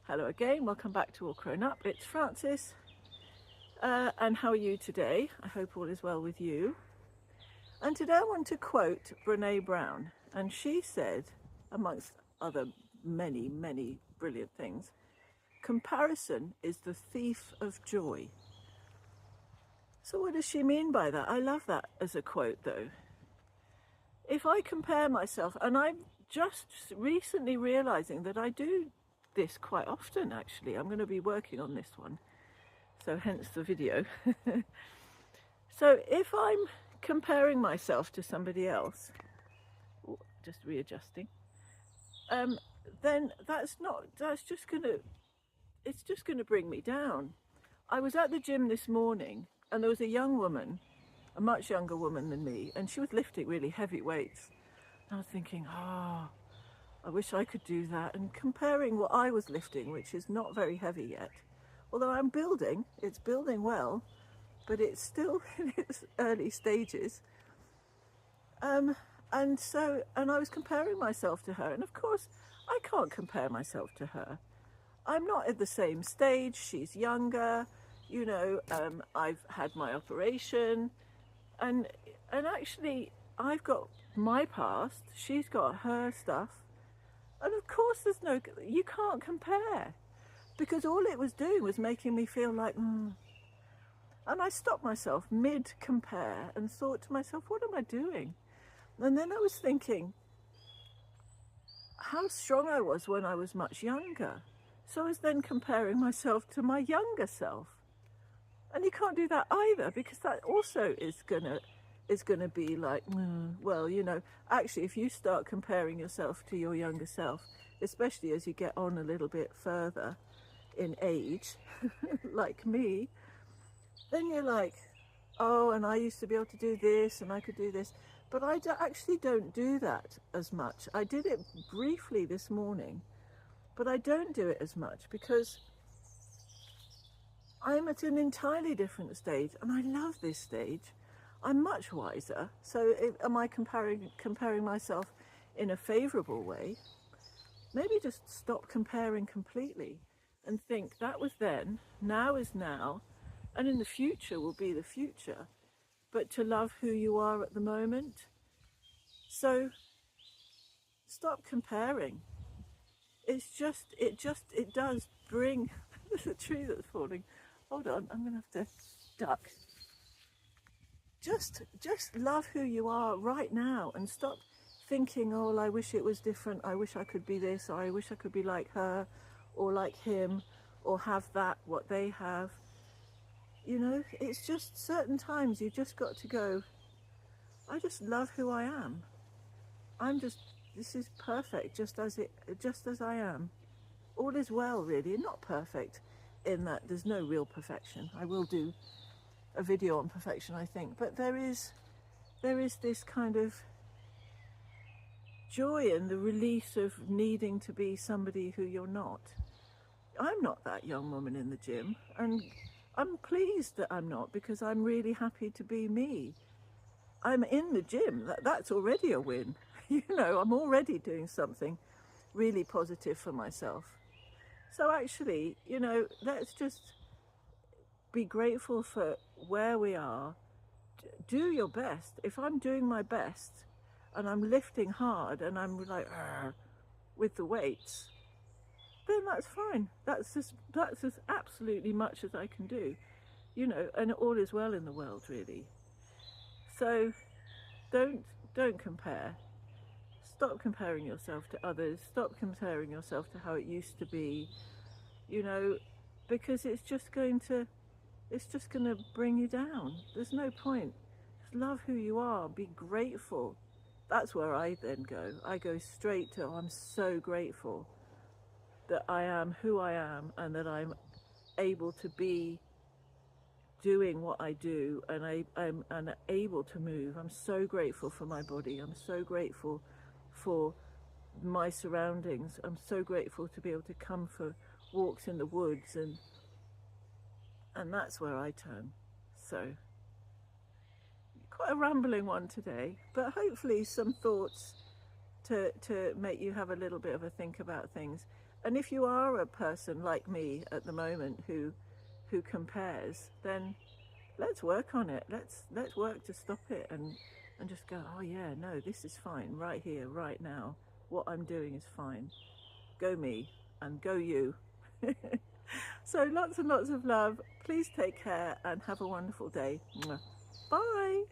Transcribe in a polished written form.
Hello again, welcome back to All Crone Up. It's Frances, and how are you today? I hope all is well with you. And today I want to quote Brené Brown, and she said, amongst other many brilliant things, comparison is the thief of joy. So what does she mean by that? I love that as a quote though. If I compare myself, and I'm just recently realizing that I do this quite often actually. I'm going to be working on this one, so hence the video. So if I'm comparing myself to somebody else, just readjusting, then it's just gonna bring me down. I was at the gym this morning and there was a young woman, a much younger woman than me, and she was lifting really heavy weights. And I was thinking, I wish I could do that, and comparing what I was lifting, which is not very heavy yet, although it's building well, but it's still in its early stages. And I was comparing myself to her, and of course I can't compare myself to her. I'm not at the same stage. She's younger, I've had my operation, and actually I've got my past, she's got her stuff. And of course you can't compare, because all it was doing was making me feel like, And I stopped myself mid-compare and thought to myself, what am I doing? And then I was thinking how strong I was when I was much younger. So I was then comparing myself to my younger self. And you can't do that either, because that also is gonna be like, well, actually if you start comparing yourself to your younger self, especially as you get on a little bit further in age, like me, then you're like, oh, and I used to be able to do this and I could do this. But I actually don't do that as much. I did it briefly this morning, but I don't do it as much because I'm at an entirely different stage, and I love this stage. I'm much wiser. So am I comparing myself in a favourable way? Maybe just stop comparing completely and think that was then, now is now, and in the future will be the future. But to love who you are at the moment. So stop comparing. It does bring there's a tree that's falling. Hold on, I'm gonna have to duck. Just love who you are right now, and stop thinking, oh, I wish it was different, I wish I could be this, or I wish I could be like her or like him, or have that what they have. It's just certain times you just got to go, I just love who I am. This is perfect just as I am. All is well, really. Not perfect in that there's no real perfection. I will do a video on perfection, I think, but there is this kind of joy in the release of needing to be somebody who you're not. I'm not that young woman in the gym, and I'm pleased that I'm not, because I'm really happy to be me. I'm in the gym. That's already a win. I'm already doing something really positive for myself. So actually, let's just be grateful for where we are. Do your best. If I'm doing my best and I'm lifting hard and I'm like with the weights, then that's fine. That's as absolutely much as I can do, and all is well in the world, really. So don't compare. Stop comparing yourself to others. Stop comparing yourself to how it used to be, because it's just going to bring you down. There's no point. Just love who you are. Be grateful. That's where I then go. I go straight to, I'm so grateful that I am who I am, and that I'm able to be doing what I do, and I'm able to move. I'm so grateful for my body. I'm so grateful for my surroundings. I'm so grateful to be able to come for walks in the woods, and that's where I turn. So quite a rambling one today, but hopefully some thoughts to make you have a little bit of a think about things. And if you are a person like me at the moment who compares, then let's work on it. Let's work to stop it and just go, oh yeah, no, this is fine right here, right now. What I'm doing is fine. Go me and go you. So lots and lots of love. Please take care and have a wonderful day. Bye.